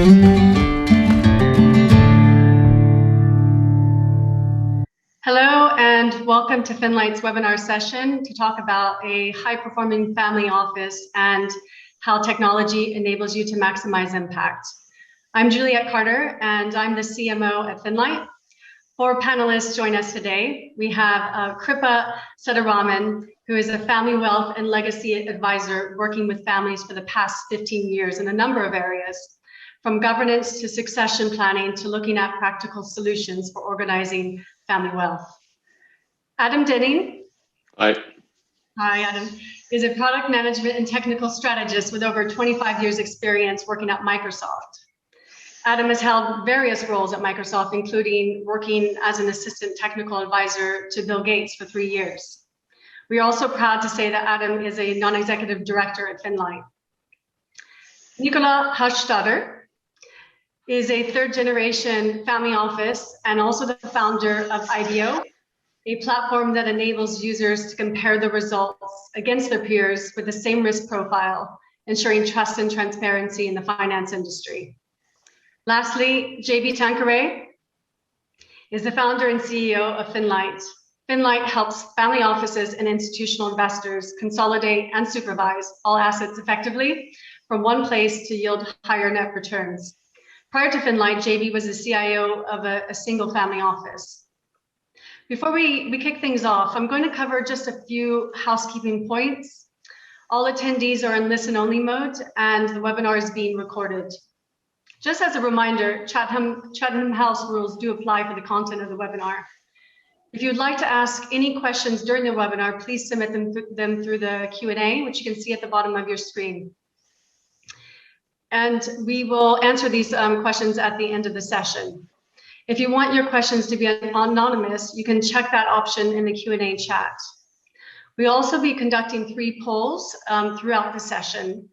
Hello and welcome to Finlight's webinar session to talk about a high-performing family office and how technology enables you to maximize impact. I'm Juliet Carter and I'm the CMO at Finlight. Four panelists join us today. We have Kripa Sudaraman, who is a family wealth and legacy advisor working with families for the past 15 years in a number of areas, from governance to succession planning to looking at practical solutions for organizing family wealth. Adam Denning. Hi. Hi, Adam. Is a product management and technical strategist with over 25 years experience working at Microsoft. Adam has held various roles at Microsoft, including working as an assistant technical advisor to Bill Gates for 3 years. We are also proud to say that Adam is a non-executive director at Finlight. Nicola Hastadter is a third-generation family office and also the founder of IDEO, a platform that enables users to compare the results against their peers with the same risk profile, ensuring trust and transparency in the finance industry. Lastly, JB Tanqueray is the founder and CEO of Finlight. Finlight helps family offices and institutional investors consolidate and supervise all assets effectively from one place to yield higher net returns. Prior to Finlight, JB was the CIO of a single family office. Before we kick things off, I'm going to cover just a few housekeeping points. All attendees are in listen-only mode and the webinar is being recorded. Just as a reminder, Chatham House rules do apply for the content of the webinar. If you'd like to ask any questions during the webinar, please submit them through the Q&A, which you can see at the bottom of your screen. And we will answer these questions at the end of the session. If you want your questions to be anonymous, you can check that option in the Q&A chat. We'll also be conducting 3 polls throughout the session.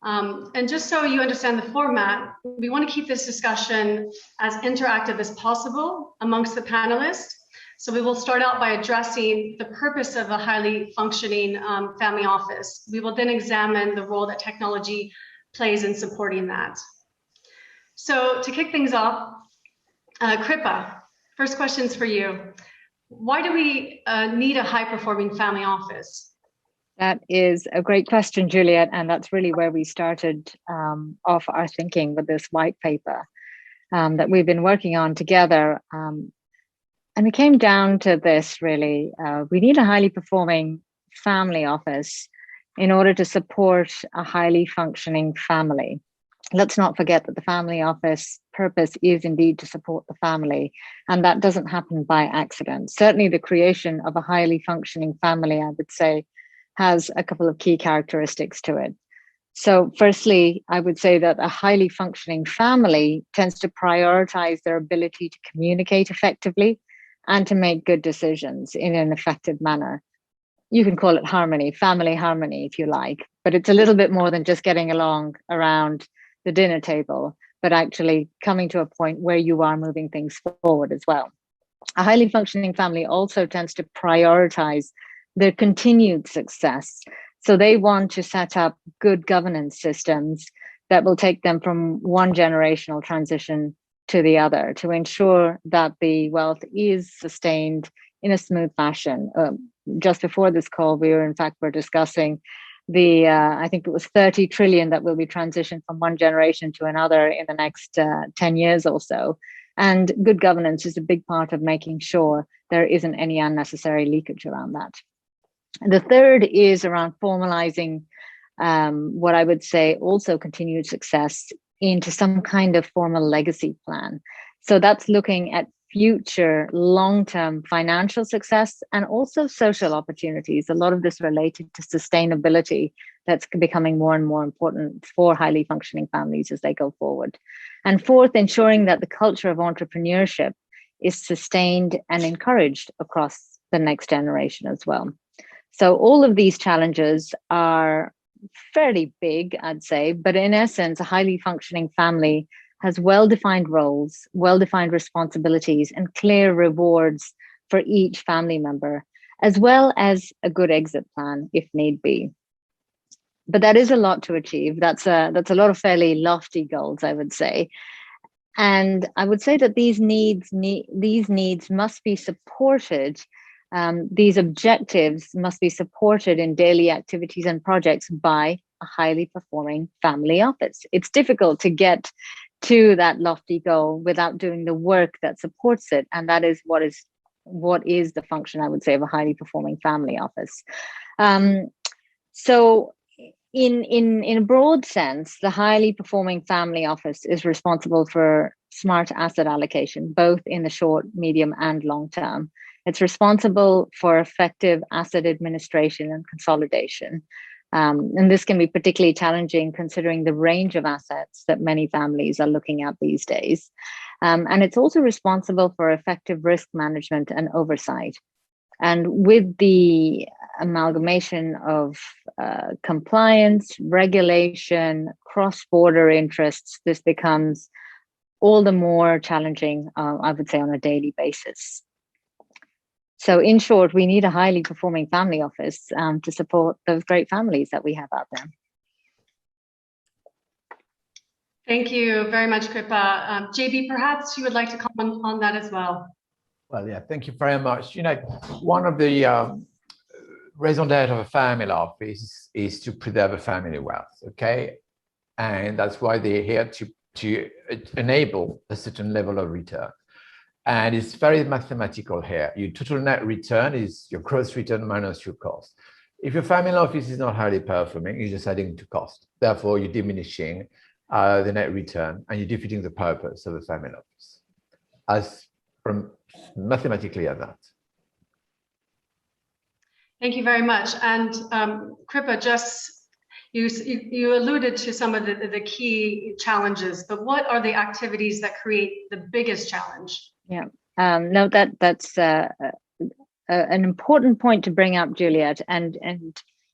And just so you understand the format, we want to keep this discussion as interactive as possible amongst the panelists. So we will start out by addressing the purpose of a highly functioning family office. We will then examine the role that technology plays in supporting that. So to kick things off, Kripa, first question's for you. Why do we need a high-performing family office? That is a great question, Juliet, and that's really where we started off our thinking with this white paper that we've been working on together. And it came down to this, really. We need a highly performing family office in order to support a highly functioning family. Let's not forget that the family office purpose is indeed to support the family, and that doesn't happen by accident. Certainly the creation of a highly functioning family, I would say, has a couple of key characteristics to it. So firstly, I would say that a highly functioning family tends to prioritize their ability to communicate effectively and to make good decisions in an effective manner. You can call it harmony, family harmony, if you like, but it's a little bit more than just getting along around the dinner table, but actually coming to a point where you are moving things forward as well. A highly functioning family also tends to prioritize their continued success. So they want to set up good governance systems that will take them from one generational transition to the other to ensure that the wealth is sustained in a smooth fashion. Just before this call, we're discussing the, I think it was 30 trillion that will be transitioned from one generation to another in the next 10 years or so. And good governance is a big part of making sure there isn't any unnecessary leakage around that. And the third is around formalizing what I would say also continued success into some kind of formal legacy plan. So that's looking at future long-term financial success and also social opportunities. A lot of this related to sustainability that's becoming more and more important for highly functioning families as they go forward. And fourth, ensuring that the culture of entrepreneurship is sustained and encouraged across the next generation as well. So all of these challenges are fairly big, I'd say, but in essence, a highly functioning family has well-defined roles, well-defined responsibilities, and clear rewards for each family member, as well as a good exit plan if need be. but that is a lot to achieve. That's a lot of fairly lofty goals, I would say. And I would say that these needs must be supported. These objectives must be supported in daily activities and projects by a highly performing family office. It's difficult to get to that lofty goal without doing the work that supports it, and that is what is the function, I would say, of a highly performing family office. So in a broad sense, the highly performing family office is responsible for smart asset allocation, both in the short, medium, and long term. It's responsible for effective asset administration and consolidation. And this can be particularly challenging considering the range of assets that many families are looking at these days. And it's also responsible for effective risk management and oversight. And with the amalgamation of compliance, regulation, cross-border interests, this becomes all the more challenging, I would say, on a daily basis. So in short, we need a highly performing family office to support those great families that we have out there. Thank you very much, Kripa. JB, perhaps you would like to comment on that as well. Well, yeah, thank you very much. You know, one of the raison d'etre of a family office is to preserve a family wealth, okay? And that's why they're here to enable a certain level of return. And it's very mathematical here. Your total net return is your gross return minus your cost. If your family office is not highly performing, you're just adding to cost. Therefore, you're diminishing the net return and you're defeating the purpose of a family office. As from mathematically at that. Thank you very much. And Kripa, just you alluded to some of the key challenges, but what are the activities that create the biggest challenge? Yeah, no, that's an important point to bring up, Juliet, and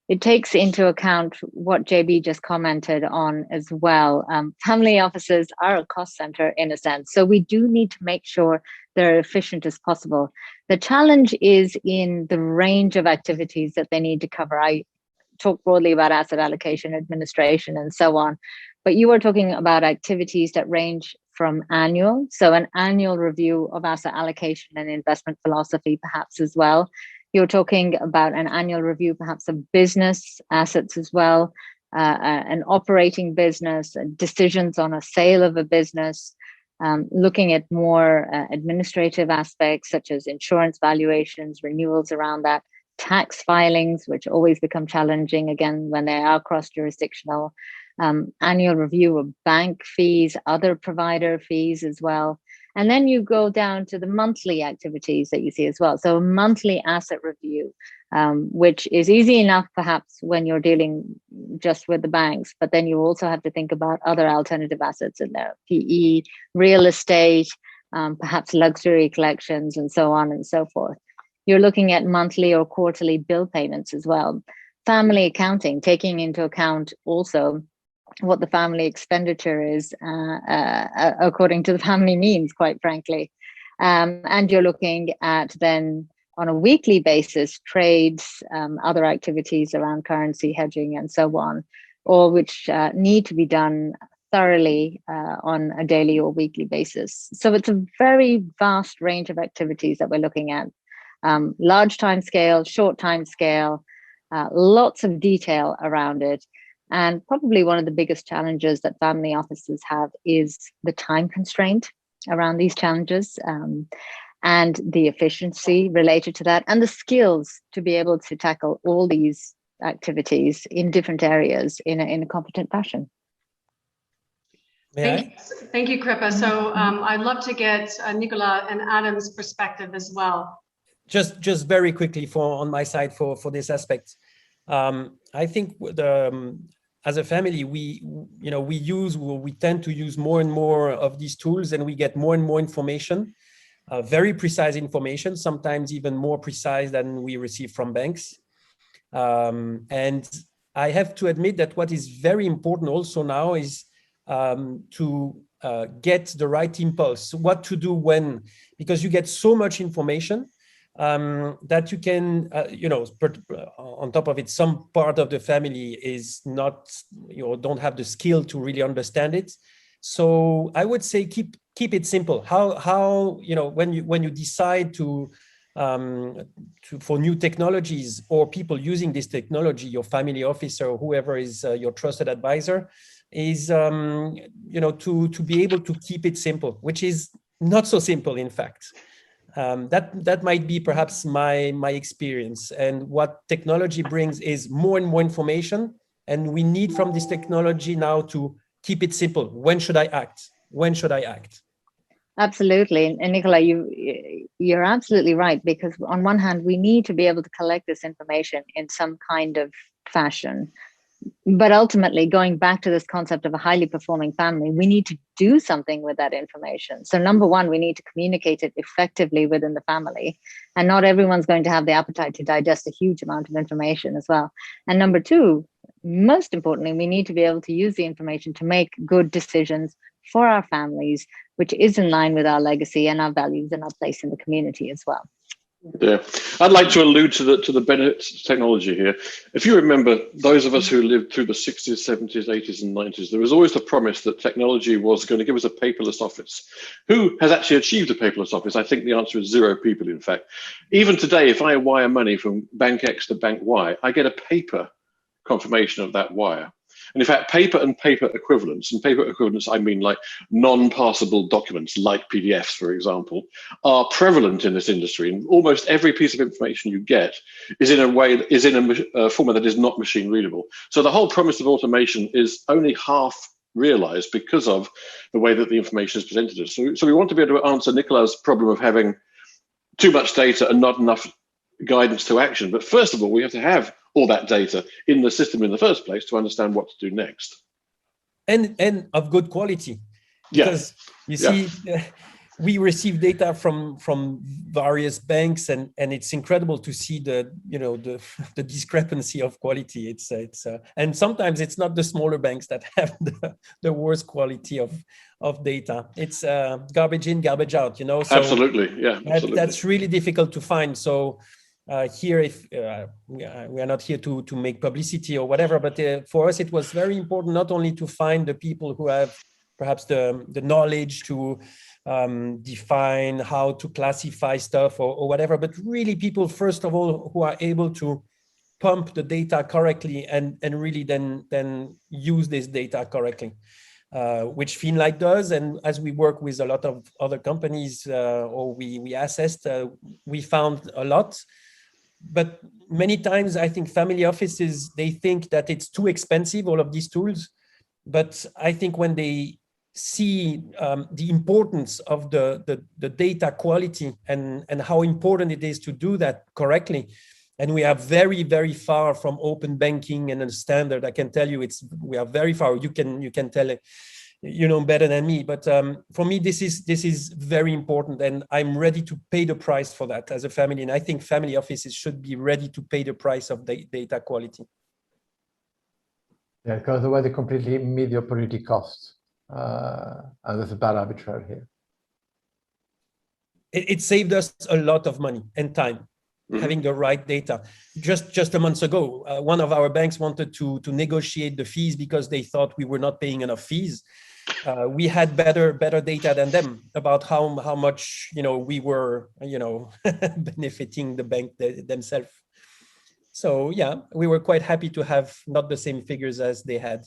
it takes into account what JB just commented on as well. Family offices are a cost center in a sense, so we do need to make sure they're efficient as possible. The challenge is in the range of activities that they need to cover. I talk broadly about asset allocation, administration, and so on, but you are talking about activities that range from annual, so an annual review of asset allocation and investment philosophy perhaps as well. You're talking about an annual review perhaps of business assets as well, an operating business, decisions on a sale of a business, looking at more administrative aspects such as insurance valuations, renewals around that, tax filings, which always become challenging again when they are cross-jurisdictional, annual review of bank fees, other provider fees as well. And then you go down to the monthly activities that you see as well. So a monthly asset review, which is easy enough perhaps when you're dealing just with the banks, but then you also have to think about other alternative assets in there, PE, real estate, perhaps luxury collections, and so on and so forth. You're looking at monthly or quarterly bill payments as well. Family accounting, taking into account also what the family expenditure is according to the family means, quite frankly. And you're looking at then on a weekly basis, trades, other activities around currency hedging and so on, all which need to be done thoroughly on a daily or weekly basis. So it's a very vast range of activities that we're looking at. Large time scale, short time scale, lots of detail around it. And probably one of the biggest challenges that family offices have is the time constraint around these challenges, and the efficiency related to that, and the skills to be able to tackle all these activities in different areas in a competent fashion. Thank you, Kripa. So I'd love to get Nicola and Adam's perspective as well. Just very quickly on my side for this aspect. I think as a family, we tend to use more and more of these tools, and we get more and more information, very precise information, sometimes even more precise than we receive from banks. And I have to admit that what is very important also now is to get the right impulse, what to do when, because you get so much information. that you can, on top of it, some part of the family is not, don't have the skill to really understand it. So I would say keep it simple. How when you decide to for new technologies or people using this technology, your family officer or whoever is your trusted advisor is to be able to keep it simple, which is not so simple, in fact. That might be perhaps my experience. And what technology brings is more and more information, and we need from this technology now to keep it simple. When should I act? When should I act? Absolutely. And Nicola, you're absolutely right, because on one hand, we need to be able to collect this information in some kind of fashion. But ultimately, going back to this concept of a highly performing family, we need to do something with that information. So number one, we need to communicate it effectively within the family. And not everyone's going to have the appetite to digest a huge amount of information as well. And number two, most importantly, we need to be able to use the information to make good decisions for our families, which is in line with our legacy and our values and our place in the community as well. Yeah, I'd like to allude to the benefits of technology here. If you remember, those of us who lived through the 60s, 70s, 80s, and 90s, there was always the promise that technology was going to give us a paperless office. Who has actually achieved a paperless office? I think the answer is 0 people, in fact. Even today, if I wire money from Bank X to Bank Y, I get a paper confirmation of that wire. And in fact, paper and paper equivalents, and paper equivalents, I mean like non-passable documents, like PDFs, for example, are prevalent in this industry. And almost every piece of information you get is in a format that is not machine readable. So the whole promise of automation is only half realized because of the way that the information is presented to us. So we want to be able to answer Nicola's problem of having too much data and not enough guidance to action. But first of all, we have to have all that data in the system in the first place to understand what to do next. And of good quality. Because you see, we receive data from various banks, and it's incredible to see the discrepancy of quality. It's and sometimes it's not the smaller banks that have the worst quality of data. It's garbage in, garbage out, So absolutely, yeah. Absolutely. That's really difficult to find. So here, if we are not here to make publicity or whatever, but for us, it was very important not only to find the people who have perhaps the knowledge to define how to classify stuff or whatever, but really people, first of all, who are able to pump the data correctly and really then use this data correctly, which Finlight does. And as we work with a lot of other companies or we assessed, we found a lot. But many times I think family offices, they think that it's too expensive, all of these tools. But I think when they see the importance of the data quality and how important it is to do that correctly, and we are very, very far from open banking and a standard. I can tell you we are very far. You can tell it, better than me. But for me, this is very important, and I'm ready to pay the price for that as a family. And I think family offices should be ready to pay the price of data quality. Yeah, because otherwise they completely meet the opportunity costs. And there's a bad arbitrage here. It saved us a lot of money and time, having the right data. Just a month ago, one of our banks wanted to negotiate the fees because they thought we were not paying enough fees. We had better data than them about how much we were benefiting the bank themselves. So yeah, we were quite happy to have not the same figures as they had.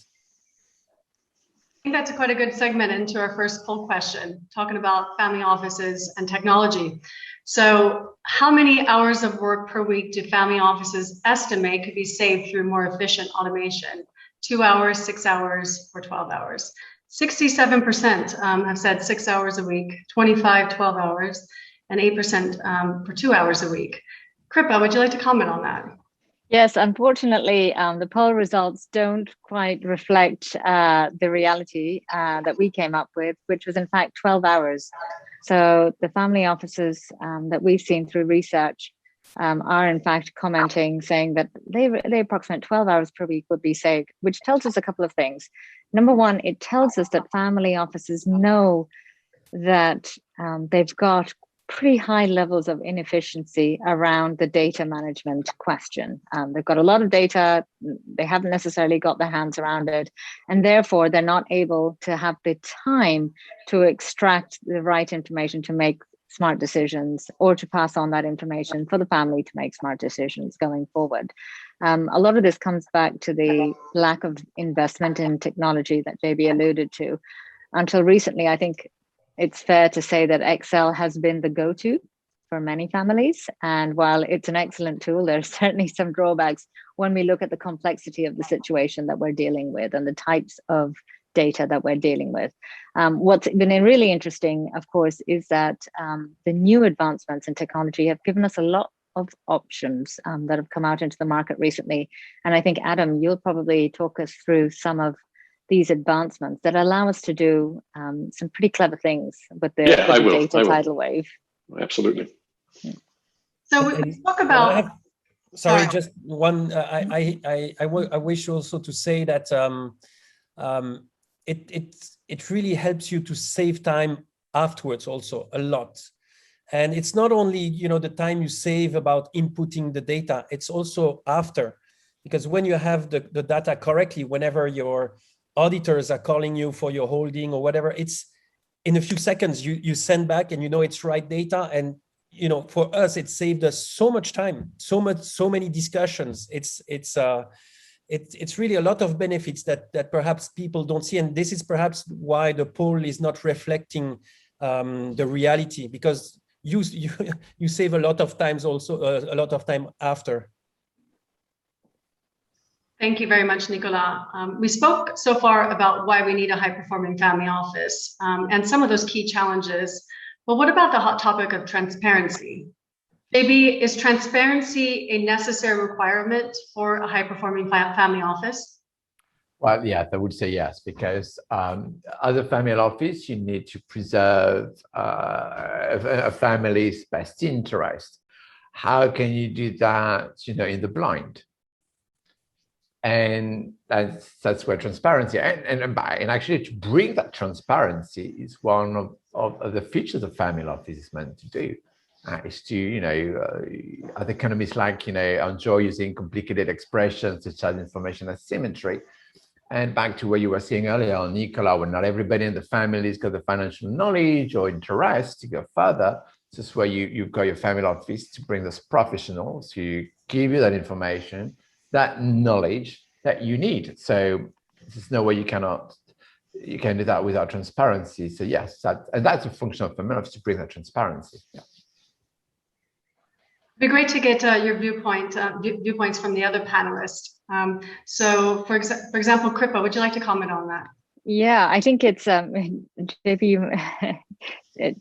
I think that's quite a good segment into our first poll question, talking about family offices and technology. So how many hours of work per week do family offices estimate could be saved through more efficient automation? 2 hours, 6 hours, or 12 hours? 67% have said 6 hours a week, 25, 12 hours, and 8% for 2 hours a week. Kripa, would you like to comment on that? Yes, unfortunately, the poll results don't quite reflect the reality that we came up with, which was in fact 12 hours. So the family offices that we've seen through research are in fact commenting, saying that they approximate 12 hours per week would be saved, which tells us a couple of things. Number one, it tells us that family offices know that they've got pretty high levels of inefficiency around the data management question. They've got a lot of data, they haven't necessarily got their hands around it, and therefore they're not able to have the time to extract the right information to make smart decisions, or to pass on that information for the family to make smart decisions going forward. A lot of this comes back to the lack of investment in technology that JB alluded to. Until recently, I think it's fair to say that Excel has been the go-to for many families. And while it's an excellent tool, there's certainly some drawbacks when we look at the complexity of the situation that we're dealing with and the types of data that we're dealing with. What's been really interesting, of course, is that the new advancements in technology have given us a lot of options that have come out into the market recently. And I think, Adam, you'll probably talk us through some of these advancements that allow us to do some pretty clever things with the, data tidal wave. Absolutely. So we talk about. Sorry, just one. I wish also to say that it really helps you to save time afterwards also a lot. And it's not only the time you save about inputting the data, it's also after, because when you have the data correctly, whenever your auditors are calling you for your holding or whatever, it's in a few seconds you send back and it's right data. And for us, it saved us so much time, so many discussions. It's really a lot of benefits that perhaps people don't see, and this is perhaps why the poll is not reflecting the reality, because you save a lot of times also a lot of time after. Thank you very much, Nicolas. We spoke so far about why we need a high-performing family office and some of those key challenges. But what about the hot topic of transparency? JB, is transparency a necessary requirement for a high-performing family office? Well, yes, I would say yes, because as a family office, you need to preserve a family's best interest. How can you do that, in the blind? And that's where transparency and actually to bring that transparency is one of the features of family office is meant to do. Is to, other economists enjoy using complicated expressions such as information asymmetry. And back to what you were saying earlier, Nicola, when not everybody in the family's got the financial knowledge or interest to go further. This is where you've got your family office to bring those professionals to give you that information, that knowledge that you need. So there's no way you can do that without transparency. So yes, that's a function of family office to bring that transparency. Yeah. It'd be great to get your viewpoints from the other panelists. So for example, Kripa, would you like to comment on that? Yeah, I think it's JP,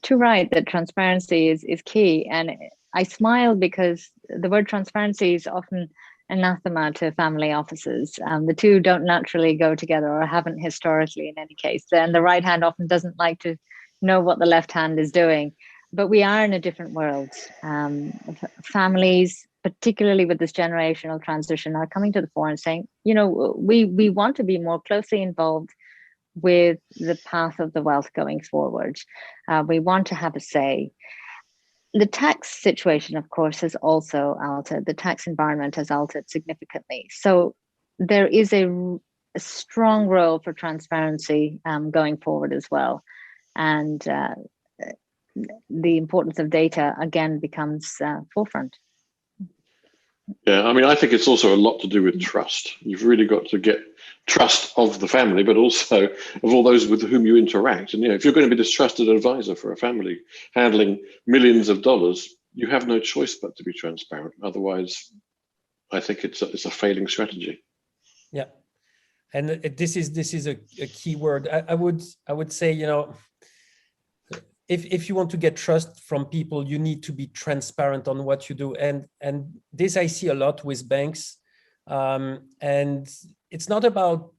too right that transparency is key. And I smile because the word transparency is often anathema to family offices. The two don't naturally go together, or haven't historically in any case. And the right hand often doesn't like to know what the left hand is doing. But we are in a different world. Families, particularly with this generational transition, are coming to the fore and saying, we want to be more closely involved with the path of the wealth going forward. We want to have a say. The tax situation, of course, has also altered. The tax environment has altered significantly. So there is a strong role for transparency going forward as well. And the importance of data, again, becomes forefront. Yeah, I mean, I think it's also a lot to do with trust. You've really got to get trust of the family, but also of all those with whom you interact. And if you're going to be this trusted advisor for a family handling millions of dollars, you have no choice but to be transparent. Otherwise, I think it's a failing strategy. Yeah, and this is a key word. I would say, if you want to get trust from people, you need to be transparent on what you do. And this I see a lot with banks. And it's not about,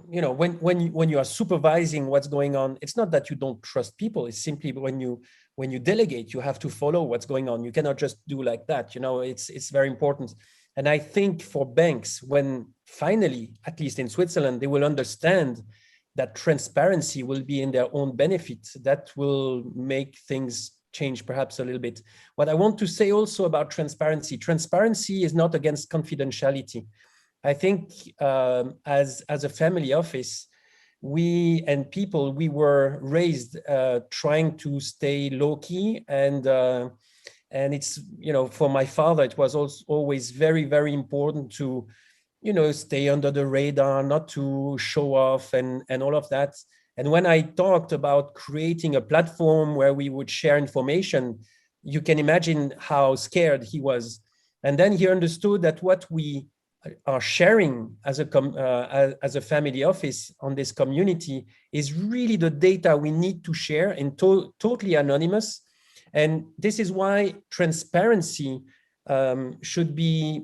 when you are supervising what's going on, it's not that you don't trust people. It's simply when you delegate, you have to follow what's going on. You cannot just do like that. It's very important. And I think for banks, when finally, at least in Switzerland, they will understand that transparency will be in their own benefit, that will make things change perhaps a little bit. What I want to say also about transparency, transparency is not against confidentiality. I think as a family office, we were raised trying to stay low key, and it's, you know, for my father, it was also always very, very important to, you know, stay under the radar, not to show off and all of that. And when I talked about creating a platform where we would share information, you can imagine how scared he was. And then he understood that what we are sharing as a family office on this community is really the data we need to share and totally anonymous. And this is why transparency should be,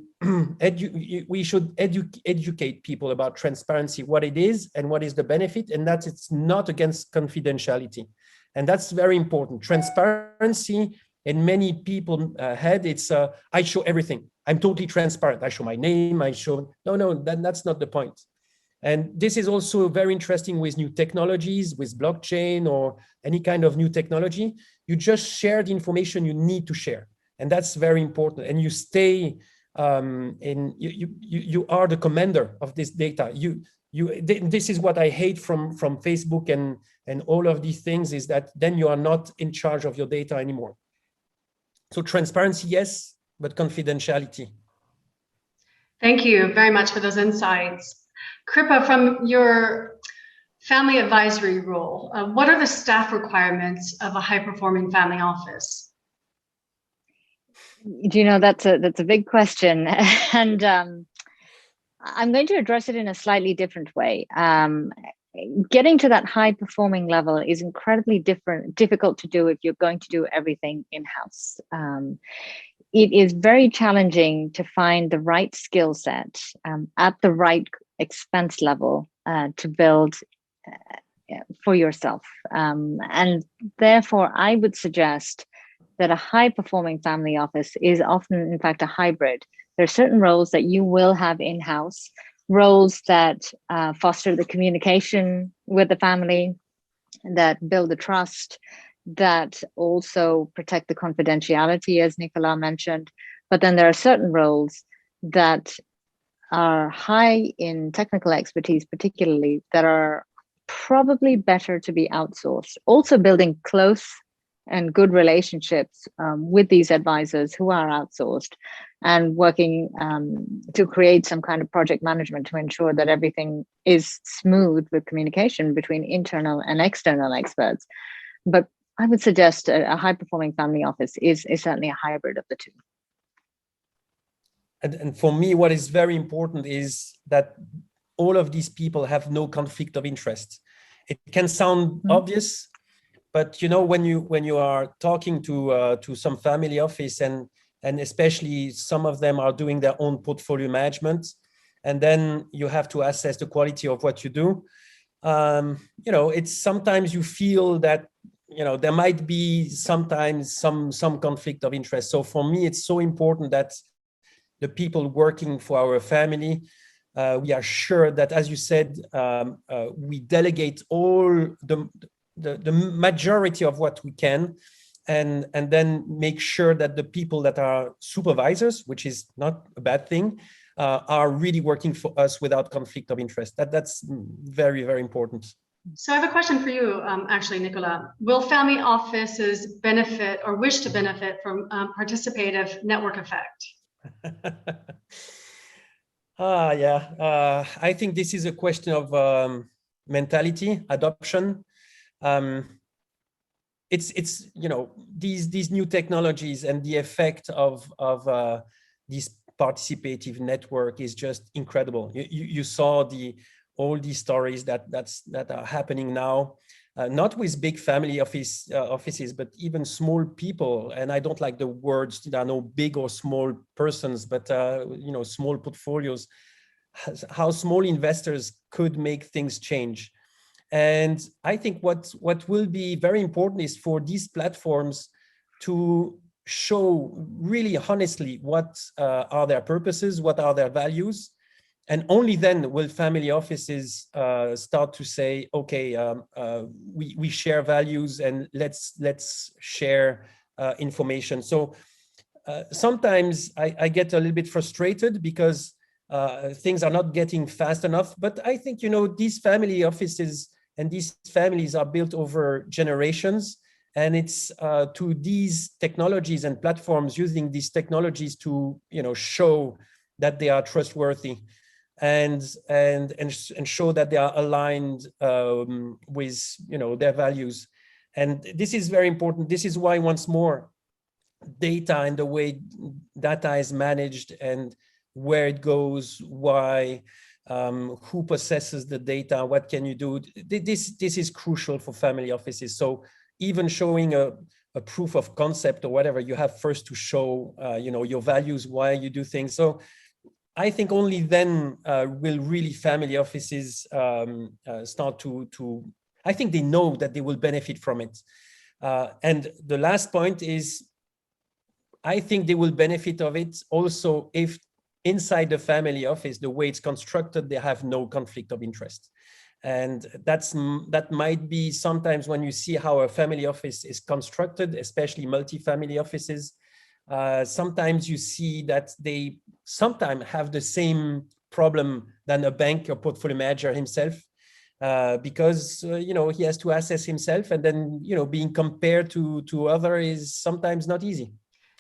we should educate people about transparency, what it is and what is the benefit, and that it's not against confidentiality. And that's very important. Transparency, in many people's head, it's I show everything. I'm totally transparent. I show my name, I show, no, that's not the point. And this is also very interesting with new technologies, with blockchain or any kind of new technology. You just share the information you need to share. And that's very important. And you stay you are the commander of this data. This is what I hate from Facebook and all of these things, is that then you are not in charge of your data anymore. So transparency, yes, but confidentiality. Thank you very much for those insights. Kripa, from your family advisory role, what are the staff requirements of a high-performing family office? Do you know, that's a big question, and I'm going to address it in a slightly different way. Getting to that high-performing level is incredibly difficult to do if you're going to do everything in-house. It is very challenging to find the right skill set at the right expense level to build for yourself. And therefore, I would suggest that a high-performing family office is often, in fact, a hybrid. There are certain roles that you will have in-house, roles that foster the communication with the family, that build the trust, that also protect the confidentiality, as Nicolas mentioned. But then there are certain roles that are high in technical expertise, particularly, that are probably better to be outsourced. Also building close and good relationships with these advisors who are outsourced, and working to create some kind of project management to ensure that everything is smooth with communication between internal and external experts. But I would suggest a high-performing family office is certainly a hybrid of the two. And for me, what is very important is that all of these people have no conflict of interest. It can sound obvious, but you know, when you are talking to some family office, and especially some of them are doing their own portfolio management, and then you have to assess the quality of what you do. You know, it's sometimes you feel that, you know, there might be sometimes some conflict of interest. So for me, it's so important that the people working for our family, we are sure that, as you said, we delegate all the majority of what we can, and then make sure that the people that are supervisors, which is not a bad thing, are really working for us without conflict of interest. That's very, very important. So I have a question for you, actually, Nicolas. Will family offices benefit or wish to benefit from participative network effect? I think this is a question of mentality, adoption. It's you know, these new technologies and the effect of this participative network is just incredible. You saw all these stories that are happening now, not with big family offices, but even small people. And I don't like the words, there are no big or small persons, but you know, small portfolios, how small investors could make things change. And I think what will be very important is for these platforms to show really honestly what are their purposes, what are their values. And only then will family offices start to say, okay, we share values, and let's share information. So sometimes I get a little bit frustrated because things are not getting fast enough. But I think, these family offices and these families are built over generations. And it's to these technologies and platforms, using these technologies to, show that they are trustworthy and show that they are aligned with, their values. And this is very important. This is why, once more, data and the way data is managed and where it goes, why, who possesses the data, what can you do? This is crucial for family offices. So even showing a proof of concept or whatever, you have first to show, your values, why you do things. So I think only then will really family offices start to, I think they know that they will benefit from it. And the last point is, I think they will benefit of it also if inside the family office, the way it's constructed, they have no conflict of interest. And that might be sometimes when you see how a family office is constructed, especially multi-family offices, sometimes you see that they sometimes have the same problem than a bank or portfolio manager himself, because he has to assess himself, and then being compared to other is sometimes not easy.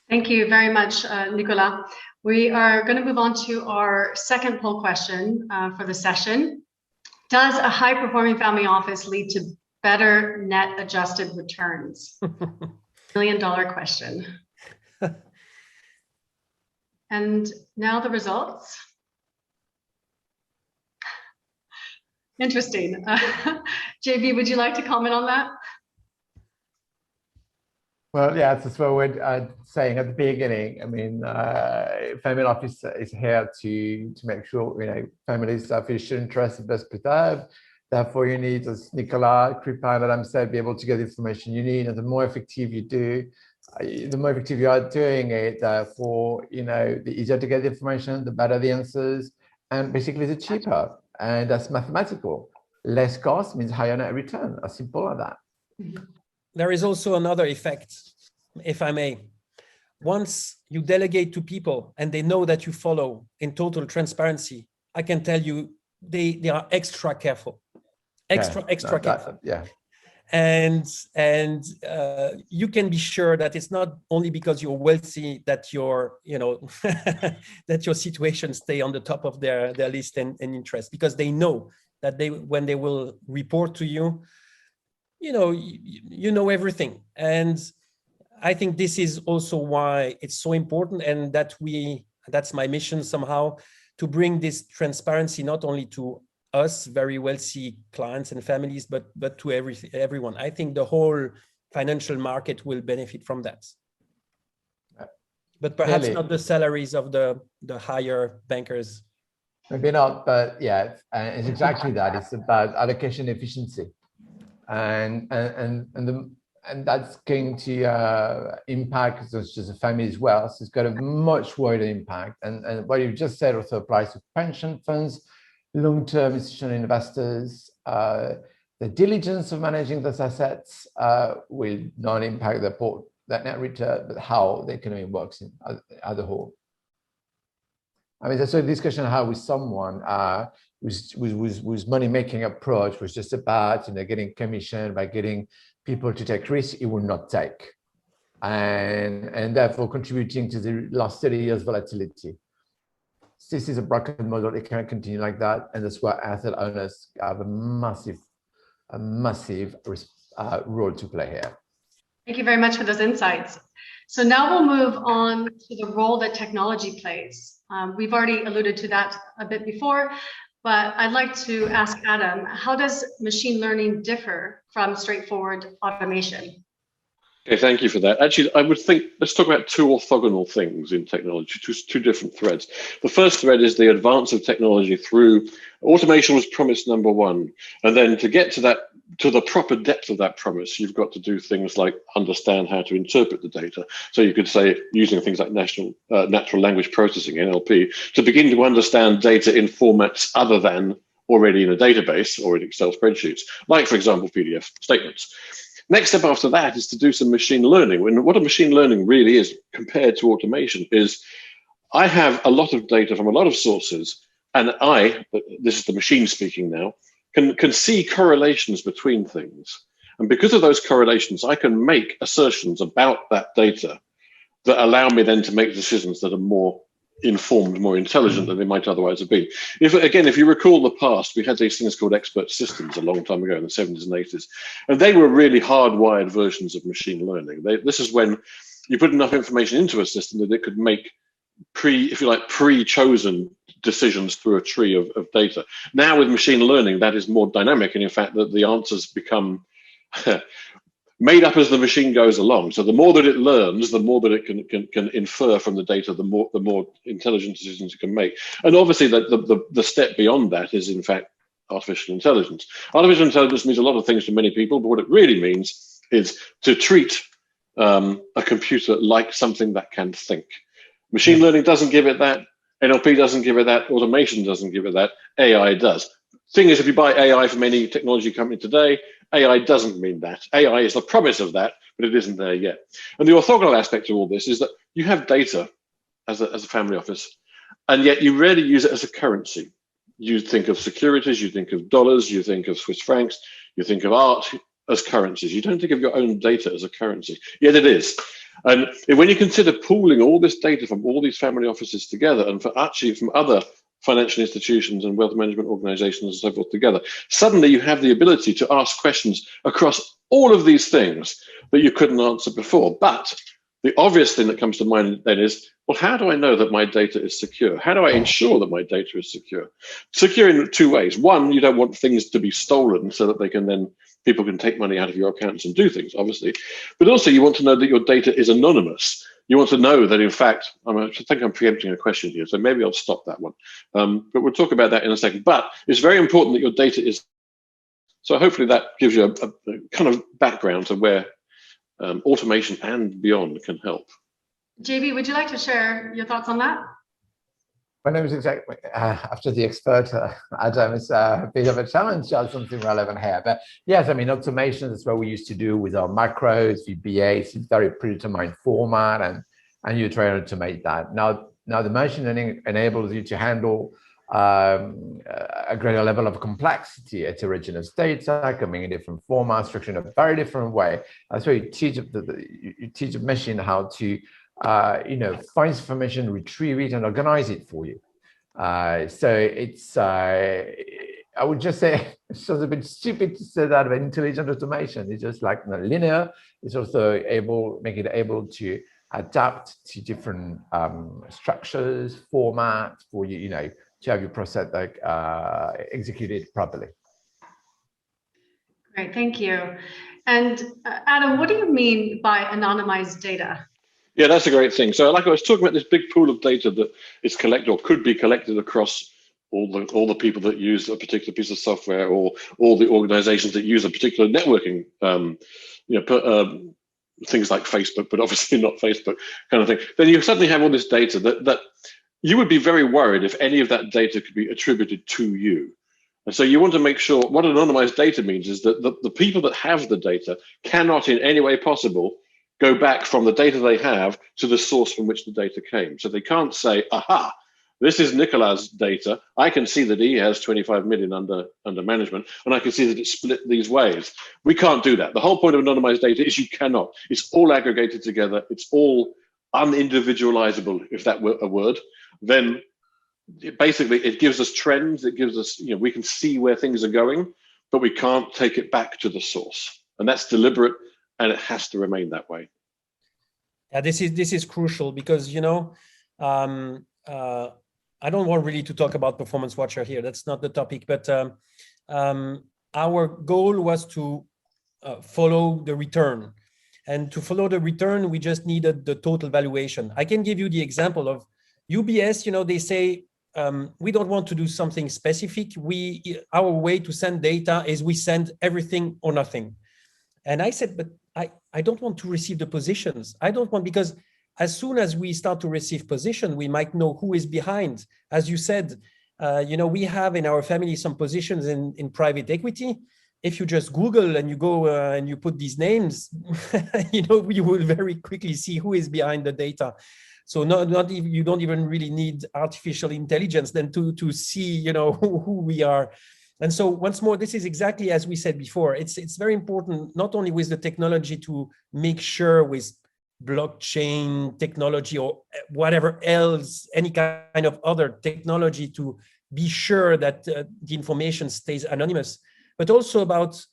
Thank you very much, Nicolas. We are going to move on to our second poll question for the session. Does a high-performing family office lead to better net adjusted returns? $1 million question. And now the results. Interesting. JB, would you like to comment on that? Well, yeah, that's what we're saying at the beginning. I mean, family office is here to make sure families' selfish interest is best preserved. Therefore, you need, as Nicolas, Kripa, and Adam said, be able to get the information you need. And the more effective you do, the more effective you are doing it. Therefore, the easier to get the information, the better the answers, and basically the cheaper. And that's mathematical. Less cost means higher net return. As simple as that. Mm-hmm. There is also another effect, if I may. Once you delegate to people and they know that you follow in total transparency, I can tell you they are extra careful, extra careful. Yeah. And you can be sure that it's not only because you're wealthy that your that your situation stay on the top of their list and interest, because they know that when they will report to you, you know everything. And I think this is also why it's so important, and that's my mission somehow, to bring this transparency not only to us very wealthy clients and families, but to everyone. I think the whole financial market will benefit from that. But perhaps not the salaries of the higher bankers. Maybe not, but yeah, it's exactly that. It's about allocation efficiency. And that's going to impact just the family as well. So it's got a much wider impact. And what you just said also applies to pension funds, long-term institutional investors. The diligence of managing those assets will not impact that net return, but how the economy works as a whole. I mean, there's a discussion I had with someone whose money-making approach was just about getting commission by getting people to take risks he would not take, and therefore contributing to the last 30 years volatility. This is a broken model. It can't continue like that, and that's why asset owners have a massive role to play here. Thank you very much for those insights. So now we'll move on to the role that technology plays. We've already alluded to that a bit before, but I'd like to ask Adam, how does machine learning differ from straightforward automation? Okay, thank you for that. Actually, I would think, let's talk about two orthogonal things in technology, two different threads. The first thread is the advance of technology through automation was promise number one. And then to get to the proper depth of that promise, you've got to do things like understand how to interpret the data. So you could say, using things like natural language processing, NLP, to begin to understand data in formats other than already in a database or in Excel spreadsheets, like, for example, PDF statements. Next step after that is to do some machine learning. And what a machine learning really is compared to automation is I have a lot of data from a lot of sources, and this is the machine speaking now, can see correlations between things. And because of those correlations, I can make assertions about that data that allow me then to make decisions that are more informed, more intelligent than they might otherwise have been. If you recall the past, we had these things called expert systems a long time ago in the 70s and 80s, and they were really hardwired versions of machine learning. This is when you put enough information into a system that it could make pre-chosen decisions through a tree of data. Now with machine learning, that is more dynamic, and in fact that the answers become made up as the machine goes along. So the more that it learns, the more that it can infer from the data, the more intelligent decisions it can make. And obviously the step beyond that is in fact artificial intelligence. Artificial intelligence means a lot of things to many people, but what it really means is to treat a computer like something that can think. Machine learning doesn't give it that, NLP doesn't give it that, automation doesn't give it that, AI does. Thing is, if you buy AI from any technology company today, AI doesn't mean that. AI is the promise of that, but it isn't there yet. And the orthogonal aspect of all this is that you have data as a family office, and yet you rarely use it as a currency. You think of securities, you think of dollars, you think of Swiss francs, you think of art as currencies. You don't think of your own data as a currency, yet it is. And when you consider pooling all this data from all these family offices together, and from other financial institutions and wealth management organizations and so forth together, suddenly you have the ability to ask questions across all of these things that you couldn't answer before. But the obvious thing that comes to mind then is, well, how do I know that my data is secure? How do I ensure that my data is secure? Secure in two ways. One, you don't want things to be stolen so that people can take money out of your accounts and do things, obviously. But also you want to know that your data is anonymous. You want to know that, in fact, I think I'm preempting a question here, so maybe I'll stop that one. But we'll talk about that in a second. But it's very important that your data is. So hopefully that gives you a kind of background to where automation and beyond can help. JB, would you like to share your thoughts on that? Well, it was exactly after the expert, Adam, it's a bit of a challenge to add something relevant here. But yes, I mean, automation is what we used to do with our macros, VBAs, it's very predetermined format, and you try to automate that. Now the machine learning enables you to handle a greater level of complexity, heterogeneous data coming in different formats, structured in a very different way. That's why you teach a machine how to find information, retrieve it, and organize it for you. So it's, I would just say, it's just a bit stupid to say that, but intelligent automation is just like linear. It's also make it able to adapt to different structures, formats for you, to have your process executed properly. Great, thank you. And Adam, what do you mean by anonymized data? Yeah, that's a great thing. So like I was talking about this big pool of data that is collected or could be collected across all the people that use a particular piece of software or all the organizations that use a particular networking, things like Facebook, but obviously not Facebook kind of thing. Then you suddenly have all this data that you would be very worried if any of that data could be attributed to you. And so you want to make sure what anonymized data means is that the people that have the data cannot in any way possible go back from the data they have to the source from which the data came. So they can't say, aha, this is Nicolas' data. I can see that he has 25 million under management, and I can see that it's split these ways. We can't do that. The whole point of anonymized data is you cannot. It's all aggregated together. It's all unindividualizable, if that were a word. Then basically it gives us trends. It gives us, we can see where things are going, but we can't take it back to the source. And that's deliberate, and it has to remain that way. Yeah, this is crucial because, I don't want really to talk about Performance Watcher here. That's not the topic, but our goal was to follow the return. And to follow the return, we just needed the total valuation. I can give you the example of UBS, they say, we don't want to do something specific. Our way to send data is we send everything or nothing. And I said, but I don't want to receive the positions. I don't want, because as soon as we start to receive position, we might know who is behind. As you said, we have in our family some positions in private equity. if you just Google and you go and you put these names, you know, you will very quickly see who is behind the data. So not even, you don't even really need artificial intelligence then to see, you know, who we are. And so once more, this is exactly as we said before. It's very important, not only with the technology, to make sure with blockchain technology or whatever else, any kind of other technology, to be sure that the information stays anonymous, but also about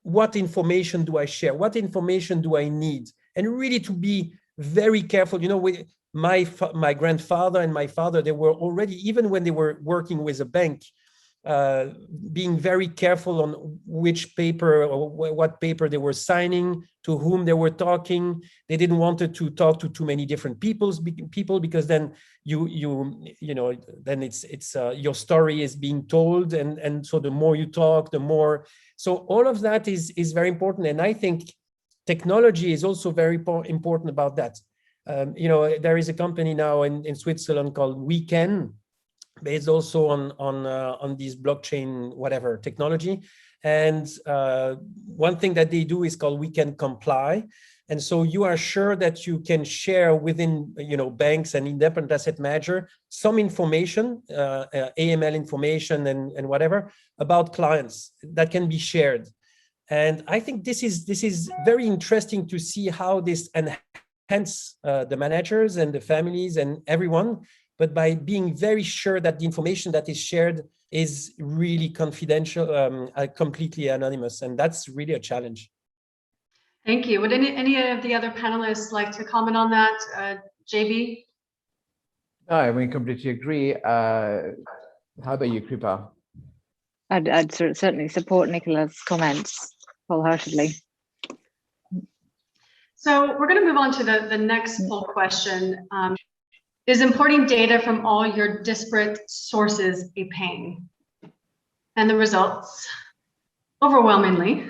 what information do I share? What information do I need? And really to be very careful. You know, my grandfather and my father, they were already, even when they were working with a bank, being very careful on which paper or what paper they were signing, to whom they were talking. They didn't want to talk to too many different people, because then you know, then it's your story is being told, and so the more you talk, the more. So all of that is very important, and I think technology is also very important about that. You know, there is a company now in Switzerland called Weekend, based also on these blockchain whatever technology, and one thing that they do is called Weekend Comply, and so you are sure that you can share within, you know, banks and independent asset manager some information, AML information and whatever about clients that can be shared. And I think this is very interesting to see how this enhance the managers and the families and everyone, but by being very sure that the information that is shared is really confidential, completely anonymous, and that's really a challenge. Thank you. Would any of the other panelists like to comment on that? JB? No, we completely agree. How about you, Kripa? I'd certainly support Nicola's comments wholeheartedly. So we're going to move on to the next poll question. Is importing data from all your disparate sources a pain? And the results, overwhelmingly.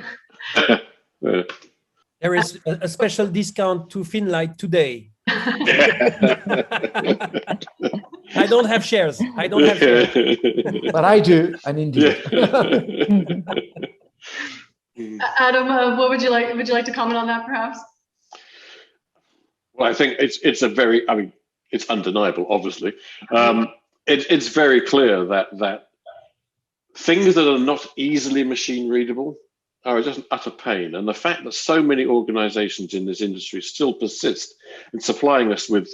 There is a special discount to Finlight today. I don't have shares. I don't have shares. But I do, and indeed. Adam, what would you like? Would you like to comment on that, perhaps? Well, I think it's a very, I mean, it's undeniable, obviously. It's very clear that things that are not easily machine readable are just an utter pain. And the fact that so many organizations in this industry still persist in supplying us with